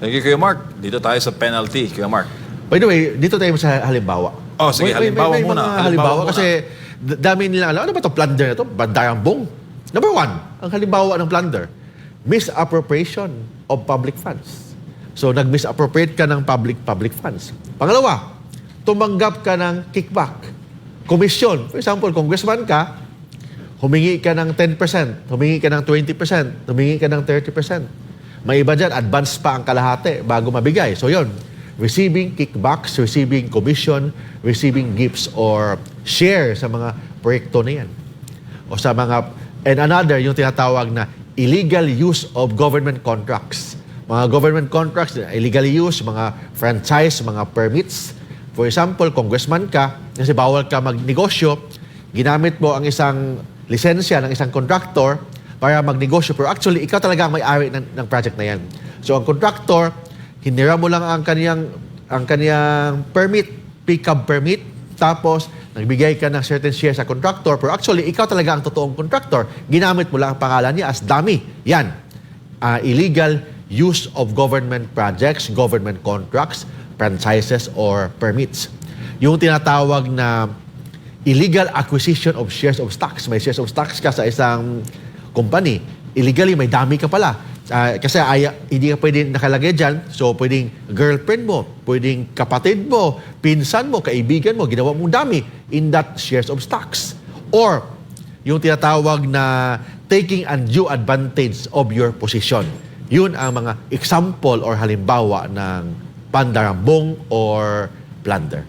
Thank you, Kuya Mark. Dito tayo sa penalty, Kuya Mark. By the way, dito tayo sa halimbawa. Oh, sige, halimbawa may muna. Mga halimbawa kasi dami nila alam. Ano ba ito? Plunder na ito? Bandarambong. Number one, ang halimbawa ng plunder, misappropriation of public funds. So, nag-misappropriate ka ng public funds. Pangalawa, tumanggap ka ng kickback. Komisyon. For example, congressman ka, humingi ka ng 10%, humingi ka ng 20%, humingi ka ng 30%. May iba dyan, advance pa ang kalahati bago mabigay. So, yun. Receiving kickbacks, receiving commission, receiving gifts or share sa mga proyekto na yan. O sa mga, and another, yung tinatawag na illegal use of government contracts. Mga government contracts, illegal use, mga franchise, mga permits. For example, congressman ka, kasi bawal ka magnegosyo, ginamit mo ang isang lisensya ng isang contractor para magnegosyo. Pero actually, ikaw talaga ang may-ari ng project na yan. So, ang contractor, hinira mo lang ang kaniyang permit, pick-up permit, tapos nagbigay ka ng certain share sa contractor, pero actually, ikaw talaga ang totoong contractor. Ginamit mo lang ang pangalan niya as dummy. Yan. Illegal use of government projects, government contracts, franchises, or permits. Yung tinatawag na illegal acquisition of shares of stocks. May shares of stocks ka sa isang company. Illegally, may dami ka pala. Kasi hindi ka pwedeng nakalagay dyan. So, pwedeng girlfriend mo, pwedeng kapatid mo, pinsan mo, kaibigan mo, ginawa mong dami in that shares of stocks. Or, yung tinatawag na taking undue advantage of your position. Yun ang mga example or halimbawa ng pandarambong or plunder.